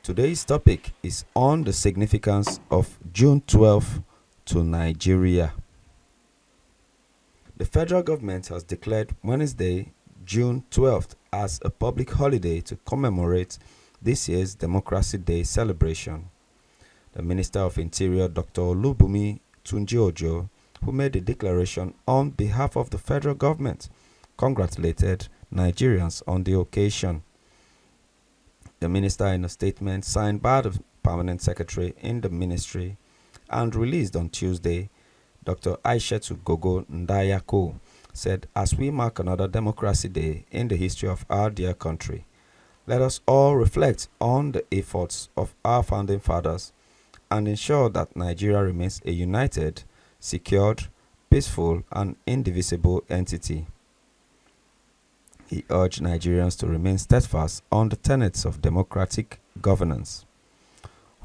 Today's topic is on the significance of June 12th to Nigeria. The federal government has declared Wednesday, June 12th as a public holiday to commemorate this year's Democracy Day celebration. The Minister of Interior, Dr. Olubumi Tunji-Ojo, who made the declaration on behalf of the federal government, congratulated Nigerians on the occasion. The minister, in a statement signed by the permanent secretary in the ministry and released on Tuesday, Dr. Aishetu Gogo Ndayako, said, "As we mark another Democracy Day in the history of our dear country, let us all reflect on the efforts of our founding fathers and ensure that Nigeria remains a united, secured, peaceful, and indivisible entity." He urged Nigerians to remain steadfast on the tenets of democratic governance.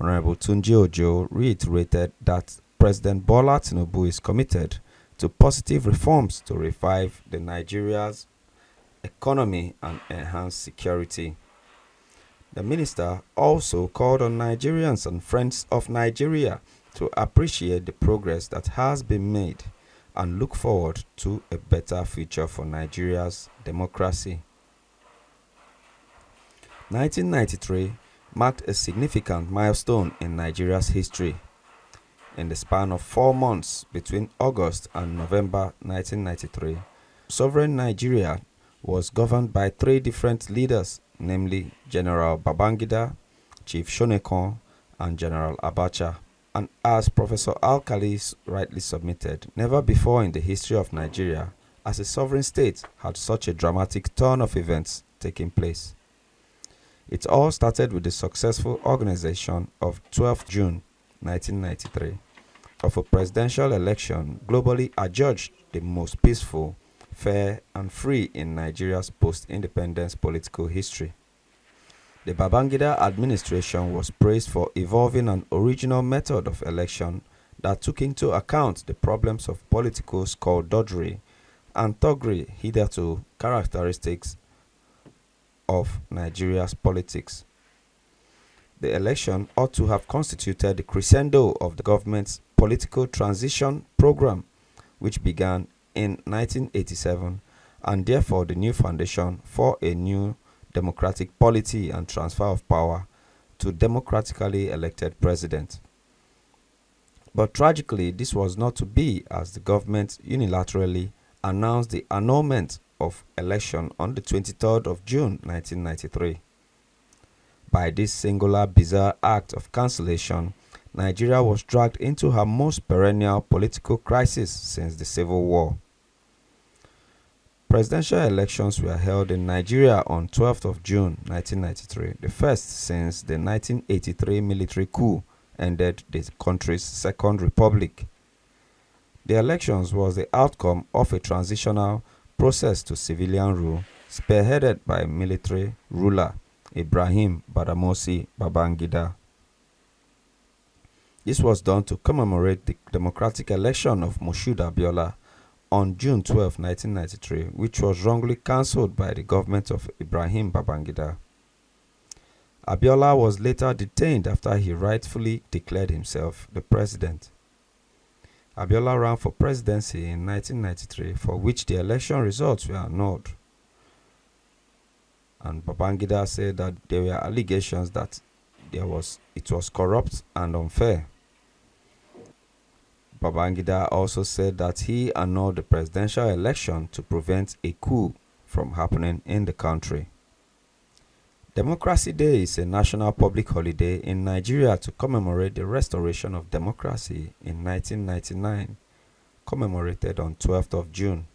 Honorable Tunji-Ojo reiterated that President Bola Tinubu is committed to positive reforms to revive the Nigeria's economy and enhance security. The minister also called on Nigerians and friends of Nigeria to appreciate the progress that has been made and look forward to a better future for Nigeria's democracy. 1993 marked a significant milestone in Nigeria's history. In the span of 4 months between August and November 1993, sovereign Nigeria was governed by 3 different leaders, namely General Babangida, Chief Shonekon, and General Abacha. And as Professor Alkali rightly submitted, never before in the history of Nigeria as a sovereign state had such a dramatic turn of events taken place. It all started with the successful organization of 12th June 1993 of a presidential election globally adjudged the most peaceful, fair, and free in Nigeria's post-independence political history. The Babangida administration was praised for evolving an original method of election that took into account the problems of political skullduggery and thuggery, hitherto characteristics of Nigeria's politics. The election ought to have constituted the crescendo of the government's political transition program, which began in 1987, and therefore the new foundation for a new democratic polity and transfer of power to democratically elected president. But tragically, this was not to be, as the government unilaterally announced the annulment of election on the 23rd of June 1993. By this singular bizarre act of cancellation, Nigeria was dragged into her most perennial political crisis since the Civil War. Presidential elections were held in Nigeria on 12th of June 1993, the first since the 1983 military coup ended the country's second republic. The elections was the outcome of a transitional process to civilian rule spearheaded by military ruler Ibrahim Badamasi Babangida. This was done to commemorate the democratic election of Moshood Abiola on June 12, 1993, which was wrongly cancelled by the government of Ibrahim Babangida. Abiola was later detained after he rightfully declared himself the president. Abiola ran for presidency in 1993, for which the election results were annulled. And Babangida said that there were allegations that it was corrupt and unfair. Babangida also said that he annulled the presidential election to prevent a coup from happening in the country. Democracy Day is a national public holiday in Nigeria to commemorate the restoration of democracy in 1999, commemorated on 12th of June.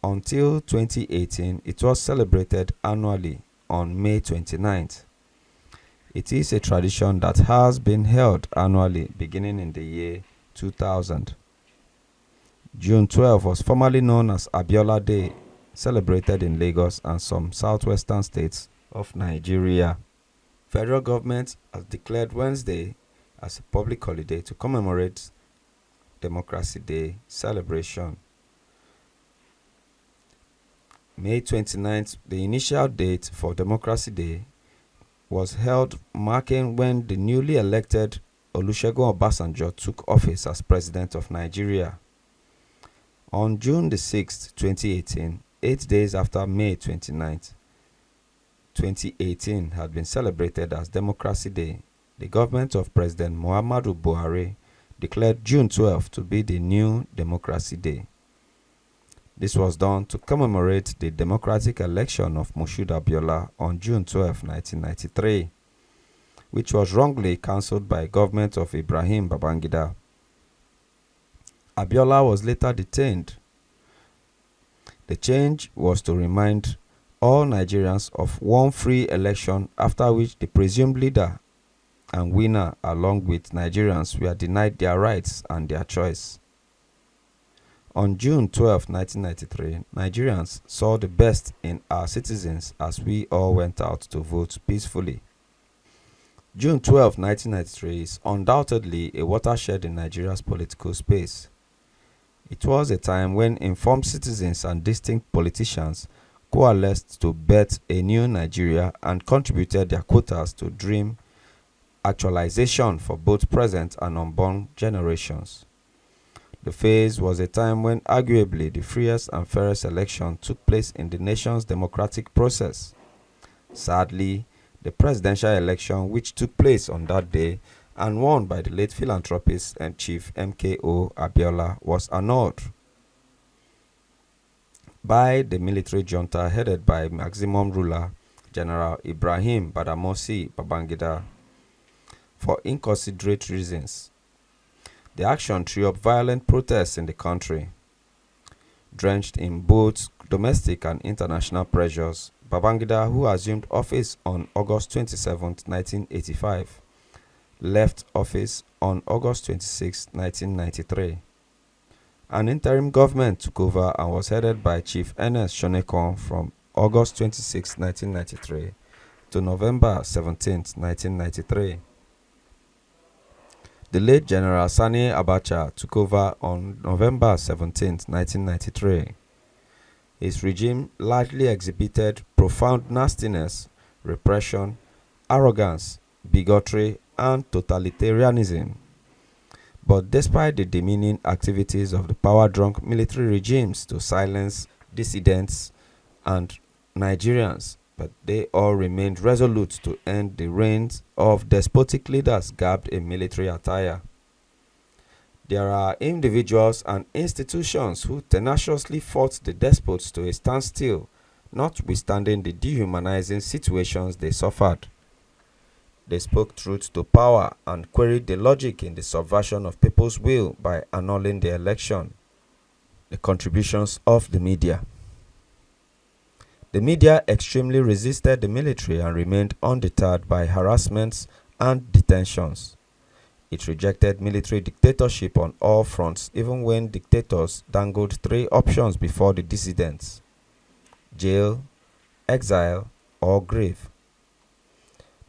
Until 2018, it was celebrated annually on May 29th. It is a tradition that has been held annually beginning in the year 2000. June 12 was formerly known as Abiola Day, celebrated in Lagos and some southwestern states of Nigeria. Federal government has declared Wednesday as a public holiday to commemorate Democracy Day celebration. May 29th, the initial date for Democracy Day, was held marking when the newly elected Olusegun Obasanjo took office as President of Nigeria. On June the 6th, 2018, 8 days after May 29th, 2018 had been celebrated as Democracy Day, the government of President Muhammadu Buhari declared June 12 to be the new Democracy Day. This was done to commemorate the democratic election of Moshood Abiola on June 12, 1993, which was wrongly cancelled by government of Ibrahim Babangida. Abiola was later detained. The change was to remind all Nigerians of one free election after which the presumed leader and winner along with Nigerians were denied their rights and their choice. On June 12, 1993, Nigerians saw the best in our citizens as we all went out to vote peacefully. June 12, 1993 is undoubtedly a watershed in Nigeria's political space. It was a time when informed citizens and distinct politicians coalesced to bet a new Nigeria and contributed their quotas to dream actualization for both present and unborn generations. The phase was a time when arguably the freest and fairest election took place in the nation's democratic process. Sadly, the presidential election which took place on that day and won by the late philanthropist and Chief MKO Abiola was annulled by the military junta headed by maximum ruler General Ibrahim Badamasi Babangida for inconsiderate reasons. The action threw up violent protests in the country. Drenched in both domestic and international pressures, Babangida, who assumed office on August 27, 1985, left office on August 26, 1993. An interim government took over and was headed by Chief Ernest Shonekan from August 26, 1993 to November 17, 1993. The late General Sani Abacha took over on November 17, 1993. His regime largely exhibited profound nastiness, repression, arrogance, bigotry, and totalitarianism. But despite the demeaning activities of the power-drunk military regimes to silence dissidents and Nigerians, but they all remained resolute to end the reigns of despotic leaders garbed in military attire. There are individuals and institutions who tenaciously fought the despots to a standstill, notwithstanding the dehumanizing situations they suffered. They spoke truth to power and queried the logic in the subversion of people's will by annulling the election. The contributions of the media. The media extremely resisted the military and remained undeterred by harassments and detentions. It rejected military dictatorship on all fronts, even when dictators dangled three options before the dissidents: jail, exile, or grave.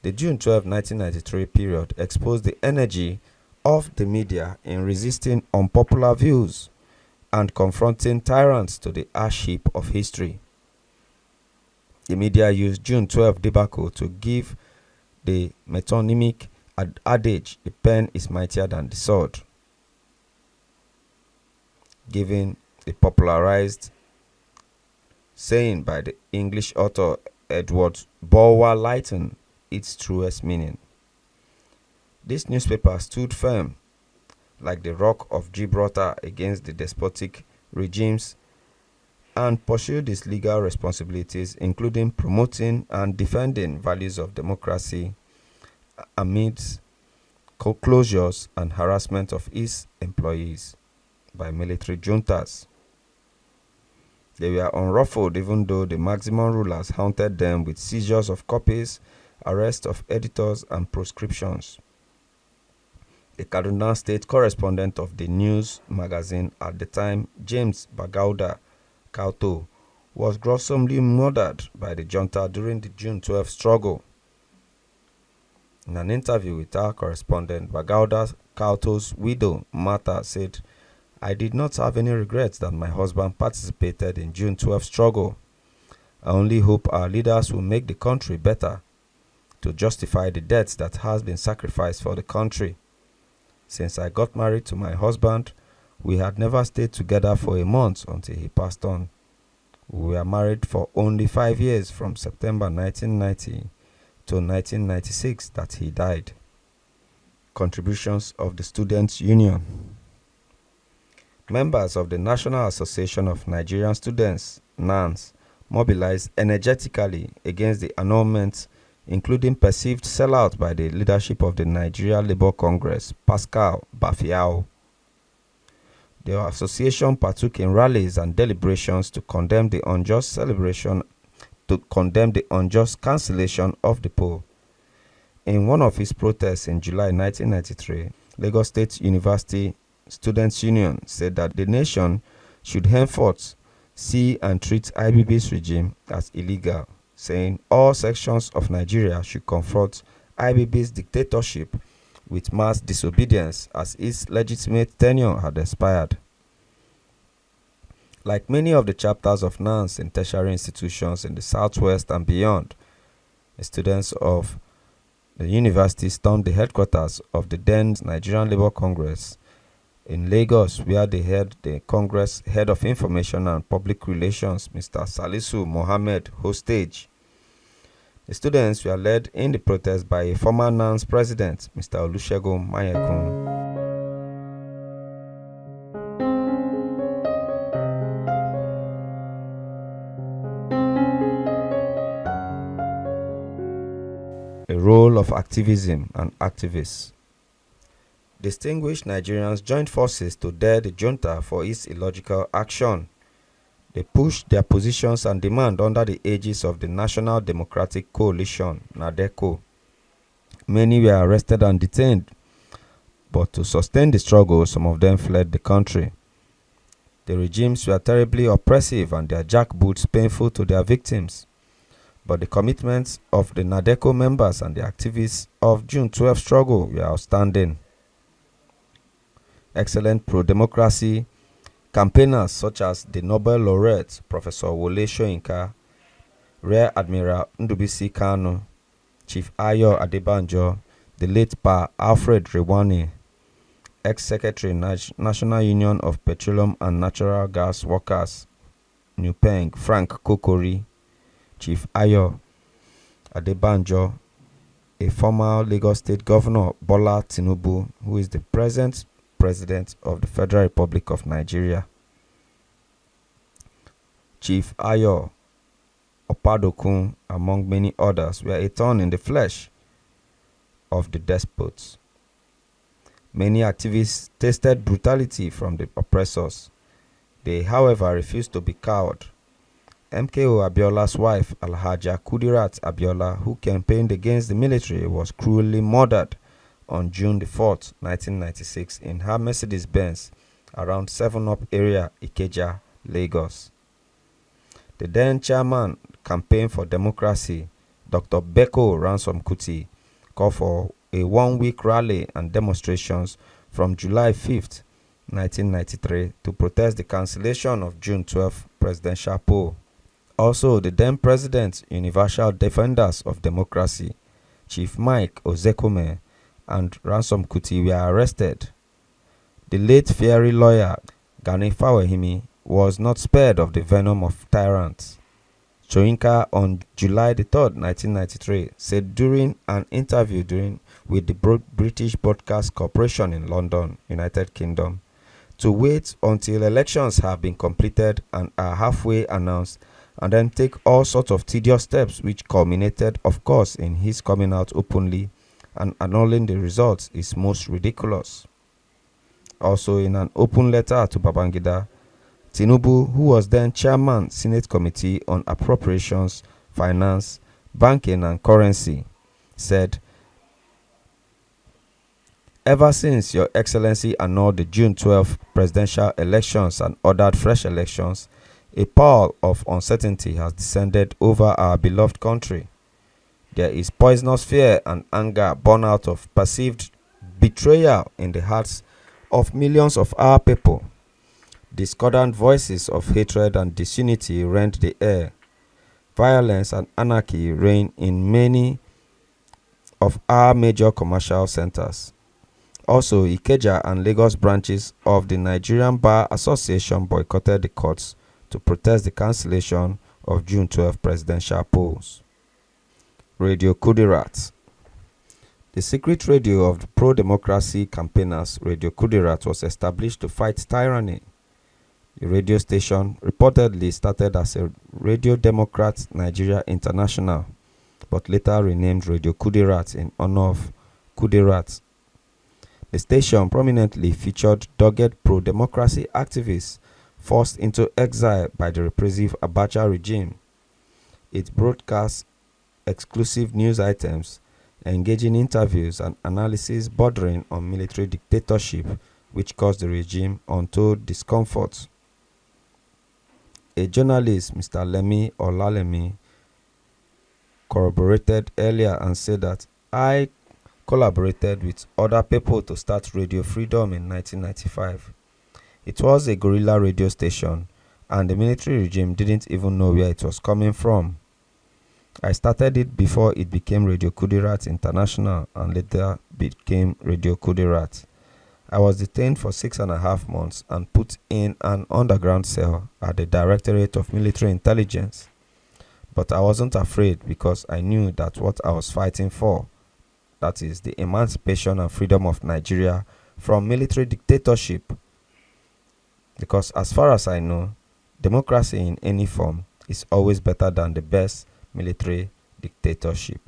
The June 12, 1993 period exposed the energy of the media in resisting unpopular views and confronting tyrants to the ash heap of history. The media used June 12 debacle to give the metonymic adage, "the pen is mightier than the sword," giving the popularized saying by the English author Edward Bulwer Lytton its truest meaning. This newspaper stood firm like the rock of Gibraltar against the despotic regimes and pursued its legal responsibilities, including promoting and defending values of democracy amidst closures and harassment of its employees by military juntas. They were unruffled even though the maximum rulers haunted them with seizures of copies, arrest of editors, and proscriptions. The Kaduna State correspondent of the news magazine at the time, James Bagauda Kauto, was gruesomely murdered by the junta during the June 12 struggle. In an interview with our correspondent, Bagauda Kauto's widow, Martha, said, "I did not have any regrets that my husband participated in June 12 struggle. I only hope our leaders will make the country better. to justify the death that has been sacrificed for the country. Since I got married to my husband, we had never stayed together for a month until he passed on. We were married for only 5 years from September 1990 to 1996 that he died. Contributions of the Students' Union. Members of the National Association of Nigerian Students, NANS, mobilized energetically against the annulment, including perceived sellout by the leadership of the Nigeria Labour Congress, Pascal Bafiao. The association partook in rallies and deliberations to condemn the unjust cancellation of the poll. In one of his protests in July 1993, Lagos State University Students' Union said that the nation should henceforth see and treat IBB's regime as illegal, saying all sections of Nigeria should confront IBB's dictatorship with mass disobedience as its legitimate tenure had expired. Like many of the chapters of NANS in tertiary institutions in the southwest and beyond, the students of the university stormed the headquarters of the then Nigerian Labour Congress in Lagos, where they held the Congress Head of Information and Public Relations, Mr. Salisu Mohammed, hostage. The students were led in the protest by a former NANS president, Mr. Olusegun Mayekun. A role of activism and activists. Distinguished Nigerians joined forces to dare the junta for its illogical action. They pushed their positions and demand under the aegis of the National Democratic Coalition, NADECO. Many were arrested and detained, but to sustain the struggle, some of them fled the country. The regimes were terribly oppressive and their jackboots painful to their victims. But the commitments of the NADECO members and the activists of June 12 struggle were outstanding. Excellent pro-democracy campaigners such as the Nobel laureate Professor Wole Soyinka, Rear Admiral Ndubisi Kanu, Chief Ayo Adebanjo, the late Pa Alfred Rewani, ex-secretary National Union of Petroleum and Natural Gas Workers, NUPENG, Frank Kokori, Chief Ayo Adebanjo, a former Lagos State Governor Bola Tinubu, who is the present President of the Federal Republic of Nigeria. Chief Ayo Opadokun, among many others, were a thorn in the flesh of the despots. Many activists tasted brutality from the oppressors. They, however, refused to be cowed. MKO Abiola's wife, Alhaja Kudirat Abiola, who campaigned against the military, was cruelly murdered on June 4th, 1996 in her Mercedes-Benz around 7-Up area, Ikeja, Lagos. The then chairman, Campaign for Democracy, Dr. Beko Ransom Kuti, called for a one-week rally and demonstrations from July 5th, 1993 to protest the cancellation of June 12 presidential poll. Also, the then president, Universal Defenders of Democracy, Chief Mike Ozekome, and Ransom Kuti were arrested. The late fiery lawyer Gani Fawehimi was not spared of the venom of tyrants. Soyinka on July 3rd, 1993 said during an interview with the British Broadcast Corporation in London, United Kingdom, to wait until elections have been completed and are halfway announced and then take all sorts of tedious steps, which culminated, of course, in his coming out openly and annulling the results, is most ridiculous. Also, in an open letter to Babangida, Tinubu, who was then chairman Senate Committee on Appropriations, Finance, Banking and Currency, said, "Ever since Your Excellency annulled the June 12 presidential elections and ordered fresh elections, a pall of uncertainty has descended over our beloved country. There is poisonous fear and anger born out of perceived betrayal in the hearts of millions of our people. Discordant voices of hatred and disunity rend the air. Violence and anarchy reign in many of our major commercial centers. Also, Ikeja and Lagos branches of the Nigerian Bar Association boycotted the courts to protest the cancellation of June 12 presidential polls. Radio Kudirat. The secret radio of the pro-democracy campaigners, Radio Kudirat, was established to fight tyranny. The radio station reportedly started as a Radio Democrat Nigeria International, but later renamed Radio Kudirat in honor of Kudirat. The station prominently featured dogged pro-democracy activists forced into exile by the repressive Abacha regime. It broadcast exclusive news items, engaging interviews and analysis bordering on military dictatorship, which caused the regime untold discomfort. A journalist, Mr. Lemi Olalemi, corroborated earlier and said that I collaborated with other people to start Radio Freedom in 1995. It was a guerrilla radio station, and the military regime didn't even know where it was coming from. I started it before it became Radio Kudirat International and later became Radio Kudirat. I was detained for 6.5 months and put in an underground cell at the Directorate of Military Intelligence. But I wasn't afraid because I knew that what I was fighting for, that is the emancipation and freedom of Nigeria from military dictatorship. Because as far as I know, democracy in any form is always better than the best military dictatorship.